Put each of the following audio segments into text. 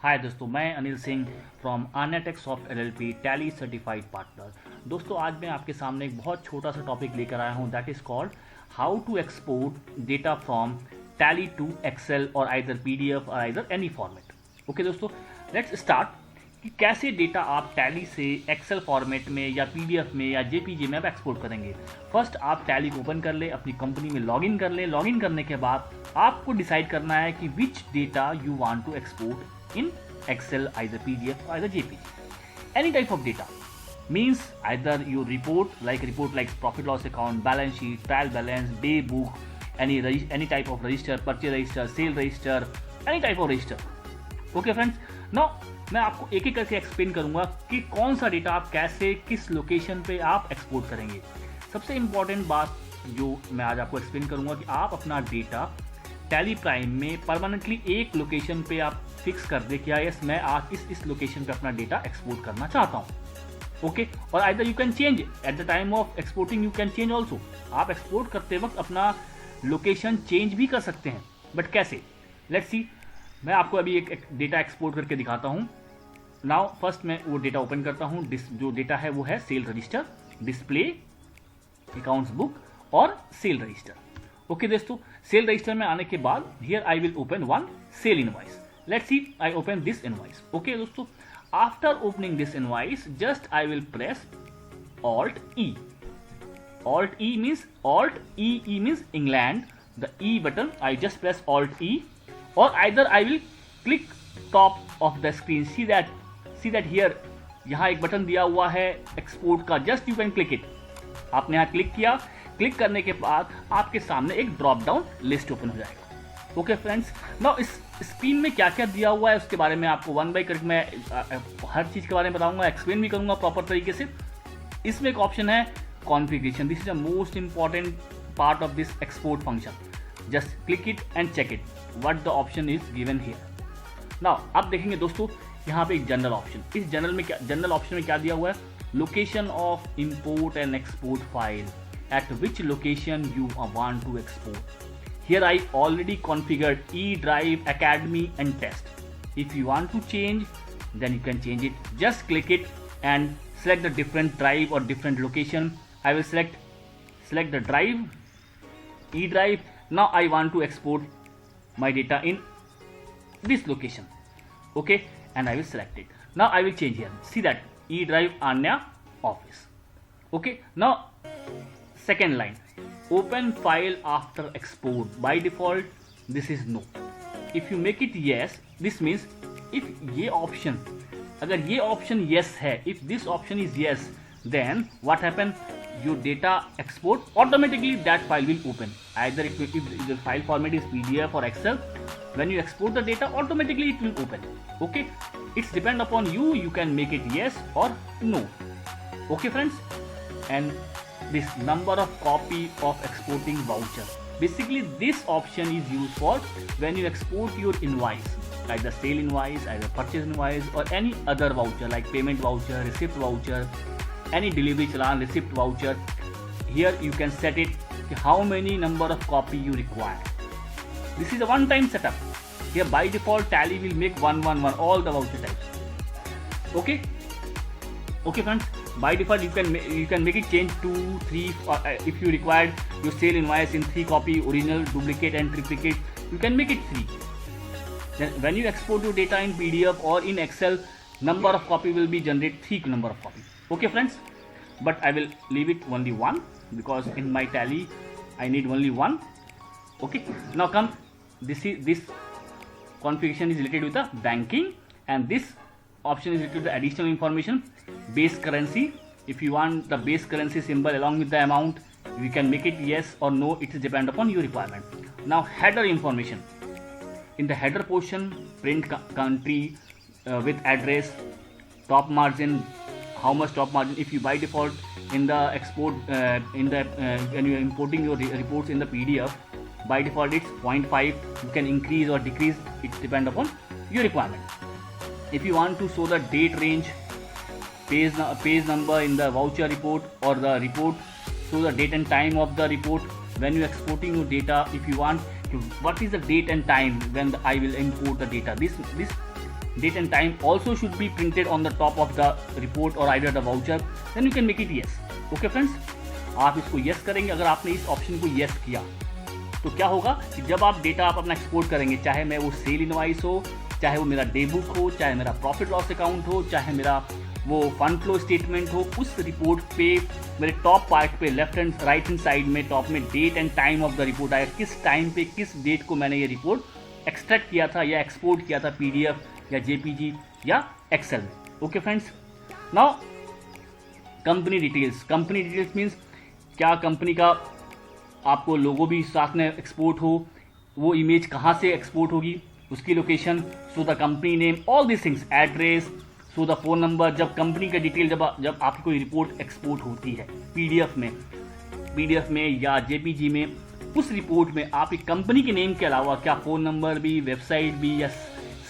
हाय दोस्तों, मैं Anil Singh from Arnetech soft LLP Tally certified partner. दोस्तों, आज मैं आपके सामने एक बहुत छोटा सा टॉपिक लेकर आया हूं, that is called how to export data from Tally to Excel और आइदर पीडीएफ और आइदर एनी फॉर्मेट। ओके दोस्तों, लेट्स स्टार्ट कि कैसे डेटा आप टैली से एक्सेल फॉर्मेट में या पीडीएफ में या जेपीजी में आप एक्सपोर्ट करेंगे। फर्स्ट आप टैली को ओपन कर ले, अपनी कंपनी में लॉगिन कर ले। लॉगिन करने के बाद आपको डिसाइड करना है कि which data you want to export in Excel, either PDF or either JPG. Any type of data means either your report like profit loss account, balance sheet, trial balance, day book, any type of register, purchase register, sale register, any type of register. Okay friends, now मैं आपको एक एक करके explain करूंगा कि कौन सा data आप कैसे किस लोकेशन पे आप एक्सपोर्ट करेंगे। सबसे इंपॉर्टेंट बात जो मैं आज आपको एक्सप्लेन करूंगा कि आप अपना डेटा टैली प्राइम में परमानेंटली एक लोकेशन पे आप फिक्स कर दे कि यस मैं आज इस लोकेशन पे अपना डेटा एक्सपोर्ट करना चाहता हूँ। ओके, और either you can change at the time of exporting, you can change also. आप एक्सपोर्ट करते वक्त अपना लोकेशन चेंज भी कर सकते हैं, बट कैसे, लेट्स सी। मैं आपको अभी एक डेटा एक्सपोर्ट करके दिखाता हूँ। नाउ फर्स्ट मैं वो डेटा ओपन करता हूँ। जो डेटा है वो है sale register, display, accounts book और सेल रजिस्टर। ओके दोस्तों, सेल रजिस्टर में आने के बाद here I will open one sale invoice. Let's see, I open this invoice. Okay दोस्तों, after opening this invoice, just I will press Alt E. Alt E means England. The E button, I just press Alt E, or either I will click top of the screen. See that here, यहाँ एक button दिया हुआ है export का, just you can click it. आपने यहाँ click किया, click करने के बाद आपके सामने एक ड्रॉप डाउन लिस्ट ओपन हो जाएगा। ओके फ्रेंड्स, नाउ इस स्क्रीन में क्या क्या दिया हुआ है उसके बारे में आपको वन बाय करके मैं हर चीज़ के बारे में बताऊंगा, एक्सप्लेन भी करूंगा प्रॉपर तरीके से। इसमें एक ऑप्शन है configuration. This is the most important part of this export function. Just click it and check it what the option is given here. Now अब देखेंगे दोस्तों, यहाँ पे एक जनरल ऑप्शन। इस जनरल ऑप्शन में क्या दिया हुआ है, location of import and export file, at which location you want to export. Here I already configured E Drive, Academy and Test. If you want to change, then you can change it. Just click it and select the different drive or different location. I will select the drive, E Drive. Now I want to export my data in this location. Okay, and I will select it. Now I will change here. See that E Drive Anya Office. Okay, now second line. Open file after export. By default this is no. If you make it yes, this means if ये option, अगर ये option yes है, if this option is yes, then what happen, your data export automatically, that file will open. Either if the file format is PDF or Excel, when you export the data automatically it will open. Okay, it's depend upon you, you can make it yes or no. Okay friends, and this number of copy of exporting voucher. Basically this option is used for when you export your invoice, either sale invoice, either purchase invoice or any other voucher like payment voucher, receipt voucher, any delivery challan, receipt voucher. Here you can set it how many number of copy you require. This is a one time setup. Here by default Tally will make 111 all the voucher types. Okay friends, by default you can make it change 2, 3 if you required your sale invoice in 3 copy, original, duplicate and triplicate, you can make it 3. Then when you export your data in PDF or in Excel, number of copy will be generate 3 number of copy. Okay friends, but I will leave it only 1 because in my Tally I need only 1. Okay, now come, this configuration is related with the banking, and this option is related to the additional information, base currency. If you want the base currency symbol along with the amount, you can make it yes or no, it is depend upon your requirement. Now header information. In the header portion, print country with address, top margin, how much top margin. If you by default in the export when you are importing your reports in the PDF, by default it's 0.5. You can increase or decrease, it depend upon your requirement. If you want to show the date range, page number in the voucher report or the report, show the date and time of the report. When you exporting your data, if you want to, what is the date and time when I will import the data, this date and time also should be printed on the top of the report or either the voucher, then you can make it yes. Okay friends, आप इसको yes करेंगे। अगर आपने इस option को yes किया तो क्या होगा कि जब आप डेटा आप अपना एक्सपोर्ट करेंगे, चाहे मैं वो सेल इनवाइस हो, चाहे वो मेरा डे बुक हो, चाहे मेरा प्रॉफिट लॉस अकाउंट हो, चाहे मेरा वो फंड फ्लो स्टेटमेंट हो, उस रिपोर्ट पे मेरे टॉप पार्ट पे left and right hand side में टॉप में date and time of the report आएगा, किस टाइम पे किस डेट को मैंने ये रिपोर्ट एक्सट्रैक्ट किया था या एक्सपोर्ट किया था PDF या JPG या एक्सेल में। Okay friends, now company details. Company details means क्या कंपनी का आपको लोगो भी साथ में एक्सपोर्ट हो, वो इमेज कहाँ से एक्सपोर्ट होगी, उसकी location, so the company name, all this things, address, so the phone number. जब कंपनी का डिटेल जब आपकी कोई रिपोर्ट एक्सपोर्ट होती है PDF में या JPG में, उस रिपोर्ट में आपकी कंपनी के नेम के अलावा क्या फ़ोन नंबर भी, वेबसाइट भी या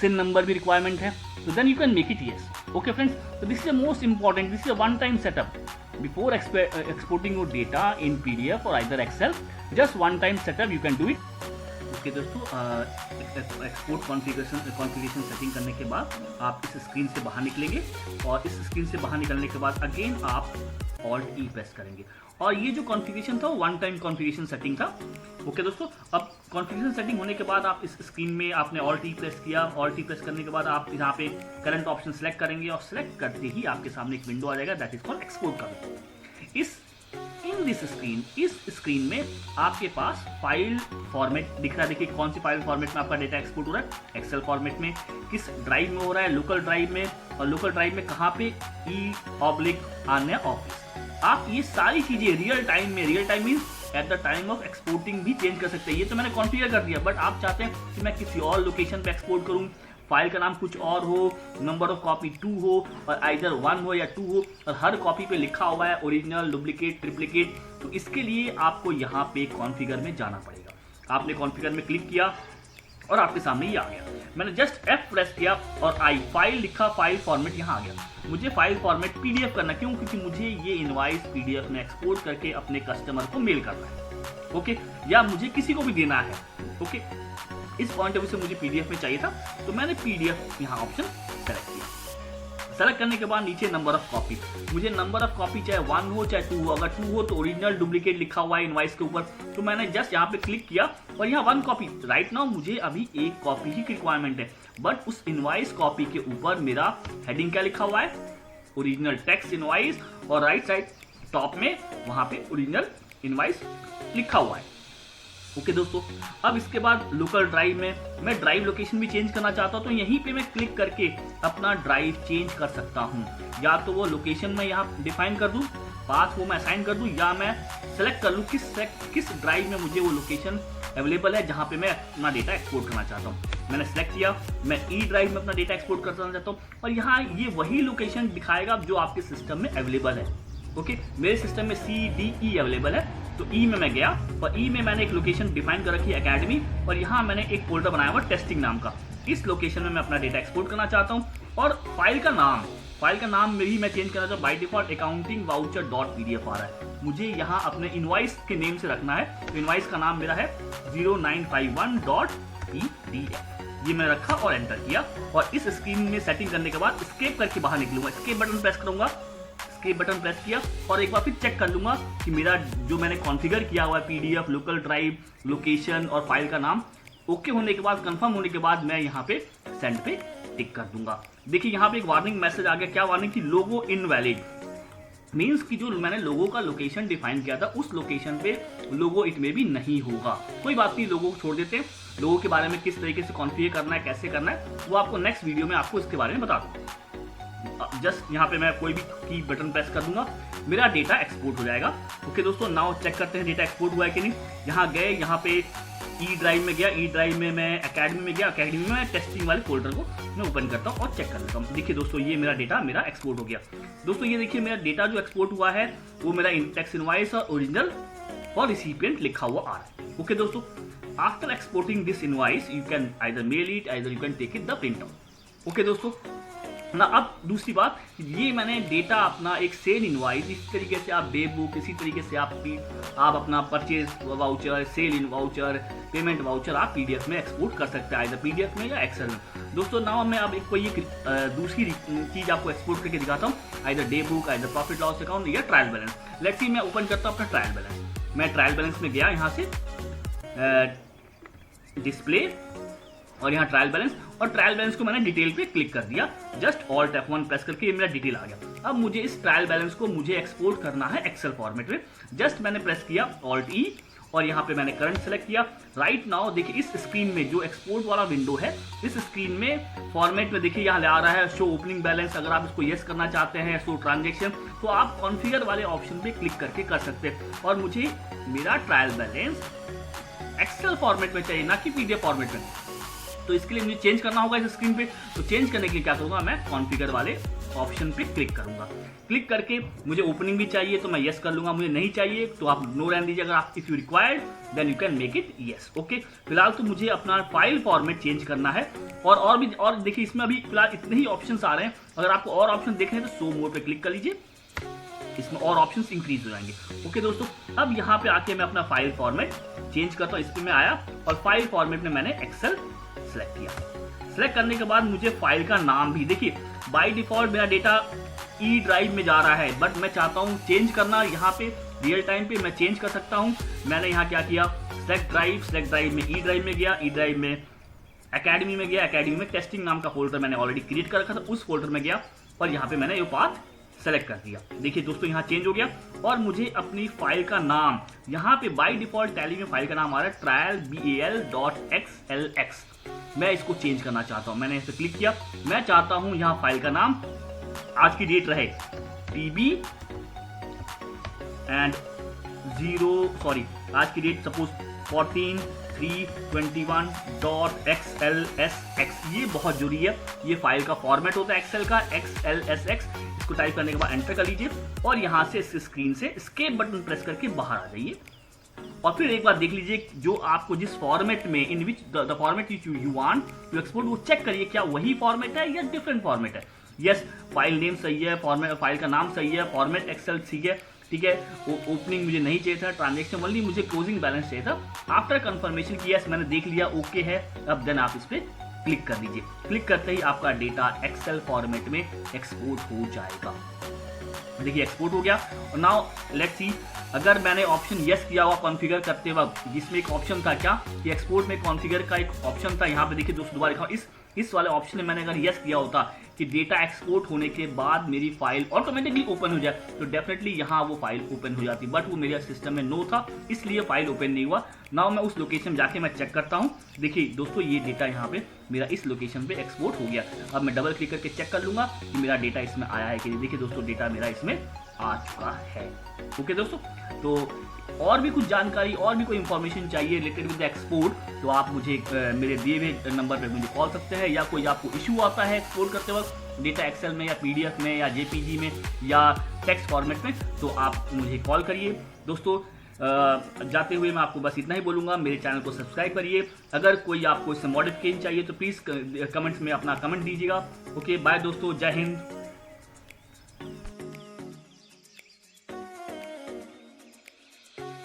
सिन नंबर भी रिक्वायरमेंट है, तो then you can make it yes. Okay friends, तो this is the most important, this is a one time setup before exporting your data in PDF or either Excel, just one time setup you can do it. Okay दोस्तों, export configuration setting करने के बाद आप इस screen से बाहर निकलेंगे और इस स्क्रीन से बाहर निकलने के बाद अगेन आप Alt E प्रेस करेंगे और ये जो कॉन्फ़िगरेशन था वन टाइम कॉन्फ़िगरेशन सेटिंग था। ओके दोस्तों, अब कॉन्फ़िगरेशन सेटिंग होने के बाद आप इस स्क्रीन में आपने Alt E प्रेस किया। Alt E प्रेस करने के बाद आप यहाँ पे करंट ऑप्शन सेलेक्ट करेंगे और सेलेक्ट करते ही आपके सामने एक विंडो आ जाएगा, दैट इज कॉल्ड एक्सपोर्ट का विंडो। इस स्क्रीन में आपके पास फाइल फॉर्मेट दिख रहा है। देखिए कौन सी फाइल फॉर्मेट में आपका डेटा एक्सपोर्ट हो रहा है, एक्सेल फॉर्मेट में, किस ड्राइव में हो रहा है, लोकल ड्राइव में, और लोकल ड्राइव में कहाँ पे, E/Anya ऑफिस। आप ये सारी चीजें real time means at the time of exporting भी चेंज कर सकते हैं। ये तो मैंने कॉन्फ़िगर कर दिया, बट आप चाहते हैं कि मैं किसी और लोकेशन पे एक्सपोर्ट करूं, फाइल का नाम कुछ और हो, नंबर ऑफ कॉपी 2 हो और आइदर 1 हो या 2 हो और हर कॉपी पे लिखा हुआ है ओरिजिनल, डुप्लीकेट, ट्रिप्लीकेट, तो इसके लिए आपको यहाँ पे कॉन्फ़िगर में जाना पड़ेगा। आपने कॉन्फ़िगर में क्लिक किया और आपके सामने ये आ गया। मैंने जस्ट F प्रेस किया और फाइल लिखा, फाइल फॉर्मेट यहाँ आ गया। मुझे फाइल फॉर्मेट PDF करना, क्यों? क्योंकि मुझे ये इनवाइस PDF में एक्सपोर्ट करके अपने कस्टमर को मेल करना है। ओके, या मुझे किसी को भी देना है। ओके, इस पॉइंट ऑफ व्यू से मुझे PDF में चाहिए था, तो मैंने PDF यहाँ ऑप्शन सेलेक्ट किया। सेलेक्ट करने के बाद नीचे नंबर ऑफ कॉपी, मुझे नंबर ऑफ कॉपी चाहे 1 हो चाहे 2 हो, अगर 2 हो तो ओरिजिनल, डुप्लीकेट लिखा हुआ है इनवाइस के ऊपर, तो मैंने जस्ट यहाँ पे क्लिक किया और यहाँ 1 कॉपी। राइट नाउ मुझे अभी 1 कॉपी ही की रिक्वायरमेंट है, बट उस इनवाइस कॉपी के ऊपर मेरा हेडिंग क्या लिखा हुआ है, ओरिजिनल टेक्स्ट इनवाइस, और राइट साइड टॉप में वहां पे ओरिजिनल इनवाइस लिखा हुआ है। ओके दोस्तों, अब इसके बाद लोकल ड्राइव में मैं ड्राइव लोकेशन भी चेंज करना चाहता हूं, तो यहीं पे मैं क्लिक करके अपना ड्राइव चेंज कर सकता हूं। या तो वो लोकेशन में यहाँ डिफाइन कर दूं, पाथ वो मैं असाइन कर दूं, या मैं सेलेक्ट कर लूं किस ड्राइव में मुझे वो लोकेशन अवेलेबल है जहां पे मैं अपना डेटा एक्सपोर्ट करना चाहता हूं। मैंने सेलेक्ट किया, मैं E ड्राइव में अपना डेटा एक्सपोर्ट करना चाहता हूं और यहाँ ये वही लोकेशन दिखाएगा जो आपके सिस्टम में अवेलेबल है। ओके, मेरे सिस्टम में CDE अवेलेबल है, तो E में मैं गया और E में मैंने एक लोकेशन डिफाइन कर रखी है एकेडमी, और यहाँ मैंने एक फोल्डर बनाया हुआ टेस्टिंग नाम का। इस लोकेशन में मैं अपना डेटा एक्सपोर्ट करना चाहता हूँ और फाइल का नाम में भी मैं चेंज करना चाहता हूँ। By default accounting voucher .pdf आ रहा है, मुझे यहाँ अपने इनवाइस के नेम से रखना है, तो इनवाइस का नाम मेरा है 0951.pdf। ये मैंने रखा और एंटर किया और इस स्क्रीन में सेटिंग करने के बाद एस्केप करके बाहर निकलूंगा। एस्केप बटन प्रेस करूंगा, एस्केप बटन प्रेस किया और एक बार फिर चेक कर लूंगा कि मेरा जो मैंने कॉन्फ़िगर किया हुआ है PDF, लोकल ड्राइव, लोकेशन और फाइल का नाम ओके होने के बाद, कंफर्म होने के बाद मैं यहाँ पे सेंड पे टिक कर दूंगा। देखिए यहाँ पे एक वार्निंग मैसेज आ गया। क्या वार्निंग थी? लोगो इनवैलिड, मीन्स कि जो मैंने लोगो का लोकेशन डिफाइन किया था उस लोकेशन पे लोगो इट में भी नहीं होगा। कोई बात नहीं, लोगो को छोड़ देते हैं। लोगो के बारे में किस तरीके से कॉन्फ़िगर करना है, कैसे करना है, वो आपको नेक्स्ट वीडियो में आपको इसके बारे में बता दूंगा। जस्ट यहाँ पे मैं कोई भी की बटन प्रेस कर दूंगा, मेरा डेटा एक्सपोर्ट हो जाएगा। ओके दोस्तों, नाउ चेक करते हैं डेटा एक्सपोर्ट हुआ है कि नहीं। यहाँ गए, यहाँ पे E ड्राइव में गया, E ड्राइव में मैं एकेडमी में गया, एकेडमी में मैं टेस्टिंग वाले फोल्डर को मैं ओपन करता हूँ और चेक कर लेता हूँ। देखिए दोस्तों, ये मेरा डेटा एक्सपोर्ट हो गया। दोस्तों ये देखिए मेरा डेटा जो एक्सपोर्ट हुआ है वो मेरा टेक्स्ट इनवॉइस और ओरिजिनल और रिसिपिएंट लिखा हुआ आ रहा है। ओके दोस्तों, after exporting this invoice you can either mail it, either you can take it the print out. Okay दोस्तों, ना। अब दूसरी बात, ये मैंने डेटा अपना एक सेल इनवाइस, इस तरीके से आप डे बुक, इसी तरीके से आप अपना परचेज वाउचर, सेल इन वाउचर, पेमेंट वाउचर आप पीडीएफ में एक्सपोर्ट कर सकते हैं, आइदर पीडीएफ में या एक्सेल में। दोस्तों नाउ मैं अब कोई एक दूसरी चीज़ आपको एक्सपोर्ट करके दिखाता हूँ, either day book, either profit loss account या ट्रायल बैलेंस। लेट्स सी मैं ओपन करता हूँ अपना ट्रायल बैलेंस। मैं ट्रायल बैलेंस में गया, यहाँ से डिस्प्ले और यहाँ ट्रायल बैलेंस, और ट्रायल बैलेंस को मैंने डिटेल पे क्लिक कर दिया, जस्ट ऑल्ट F1 प्रेस करके ये मेरा डिटेल आ गया। अब मुझे इस ट्रायल बैलेंस को मुझे एक्सपोर्ट करना है एक्सेल फॉर्मेट में। जस्ट मैंने प्रेस किया ऑल्ट E और यहाँ पे मैंने करंट सेलेक्ट किया। राइट नाउ देखिए इस स्क्रीन में जो एक्सपोर्ट वाला विंडो है, इस स्क्रीन में फॉर्मेट में देखिए यहाँ आ रहा है शो ओपनिंग बैलेंस। अगर आप इसको यस करना चाहते हैं, शो ट्रांजेक्शन, तो आप कॉन्फ़िगर वाले ऑप्शन पे क्लिक करके कर सकते हैं। और मुझे मेरा ट्रायल बैलेंस एक्सेल फॉर्मेट में चाहिए, ना कि पीडीएफ फॉर्मेट में। तो इसके लिए मुझे चेंज करना होगा इस स्क्रीन पे। तो चेंज करने के लिए क्या करूंगा, मैं कॉन्फ़िगर वाले ऑप्शन पे क्लिक करूंगा। क्लिक करके मुझे ओपनिंग भी चाहिए तो मैं यस कर लूंगा, मुझे नहीं चाहिए तो आप नो रहने दीजिए। अगर आप if you required then you can make it yes. Okay, फिलहाल तो मुझे अपना फाइल फॉर्मेट चेंज करना है। और देखिए इसमें अभी फिलहाल इतने ही ऑप्शन आ रहे हैं। अगर आपको और ऑप्शन देखने हैं तो शो मोर पे क्लिक कर लीजिए, इसमें और ऑप्शंस इंक्रीज हो जाएंगे। ओके दोस्तों, अब यहाँ पे आके मैं अपना फाइल फॉर्मेट चेंज करता हूँ। इस पे मैं आया और फाइल फॉर्मेट में मैंने एक्सेल सेलेक्ट किया। सेलेक्ट करने के बाद मुझे फाइल का नाम भी, देखिए बाय डिफॉल्ट मेरा डेटा ई ड्राइव में जा रहा है, बट मैं चाहता हूँ चेंज करना। यहाँ पे रियल टाइम पे मैं चेंज कर सकता हूँ। मैंने यहाँ क्या किया, सेलेक्ट ड्राइव में ई ड्राइव में गया, ई ड्राइव में एकेडमी में गया, एकेडमी में टेस्टिंग नाम का फोल्डर मैंने ऑलरेडी क्रिएट कर रखा था, उस फोल्डर में गया और यहाँ पे मैंने ये पाथ सेलेक्ट कर दिया। देखिए दोस्तों यहाँ चेंज हो गया। और मुझे अपनी फाइल का नाम, यहाँ पे बाय डिफॉल्ट टैली में फाइल का नाम आ रहा है trial.bal.xlx। मैं इसको चेंज करना चाहता हूँ। मैंने इस पर क्लिक किया। मैं चाहता हूँ यहाँ फाइल का नाम आज की डेट रहे TB एंड आज की डेट सपोज 14/3/21.xlsx। ये बहुत जरूरी है, ये फाइल का फॉर्मेट होता है एक्सेल का, xlsx। इसको टाइप करने के बाद एंटर कर लीजिए और यहाँ से इस स्क्रीन से एस्केप बटन प्रेस करके बाहर आ जाइए। और फिर एक बार देख लीजिए जो आपको जिस फॉर्मेट में, in which the format you want to export, वो चेक करिए क्या वही फॉर्मेट है या डिफरेंट फॉर्मेट है। यस, फाइल नेम सही है, फॉर्मेट फाइल का नाम सही है, फॉर्मेट एक्सेल ठीक है, ठीक है। ओपनिंग मुझे नहीं चाहिए था, ट्रांजेक्शन ओनली मुझे क्लोजिंग बैलेंस चाहिए था। आफ्टर कंफर्मेशन की यस मैंने देख लिया, ओके है। अब देन आप इस पर क्लिक कर दीजिए। क्लिक करते ही आपका डेटा एक्सेल फॉर्मेट में एक्सपोर्ट हो जाएगा। देखिए एक्सपोर्ट हो गया। और नाउ लेट्स सी, अगर मैंने ऑप्शन यस किया हुआ कॉन्फ़िगर करते वक्त, जिसमें एक ऑप्शन था क्या कि एक्सपोर्ट में कॉन्फ़िगर का एक ऑप्शन था, यहाँ पे देखिए दोस्तों दोबारा लिखा, इस वाले ऑप्शन में मैंने अगर यस किया होता कि डेटा एक्सपोर्ट होने के बाद मेरी फाइल ऑटोमेटिकली ओपन हो जाए, तो डेफिनेटली यहाँ वो फाइल ओपन हो जाती, बट वो मेरे सिस्टम में नो था, इसलिए फाइल ओपन नहीं हुआ। नाउ मैं उस लोकेशन जाके मैं चेक करता हूँ। देखिए दोस्तों ये डेटा यहाँ पे मेरा इस लोकेशन पे एक्सपोर्ट हो गया। अब मैं डबल क्लिक करके चेक कर लूंगा कि मेरा डेटा इसमें आया है कि नहीं। देखिए दोस्तों डेटा मेरा इसमें आ चुका है। ओके दोस्तों, तो और भी कुछ जानकारी और भी कोई इंफॉर्मेशन चाहिए रिलेटेड विद एक्सपोर्ट, तो आप मुझे मेरे दिए हुए नंबर पे मुझे कॉल सकते हैं। या कोई आपको इशू आता है एक्सपोर्ट करते वक्त डेटा एक्सेल में या पीडीएफ में या जेपीजी में या टेक्स्ट फॉर्मेट में, तो आप मुझे कॉल करिए। दोस्तों जाते हुए मैं आपको बस इतना ही बोलूँगा, मेरे चैनल को सब्सक्राइब करिए। अगर कोई आपको इससे मॉडिफिकेशन चाहिए तो प्लीज़ कमेंट्स में अपना कमेंट दीजिएगा। ओके बाय दोस्तों, जय हिंद।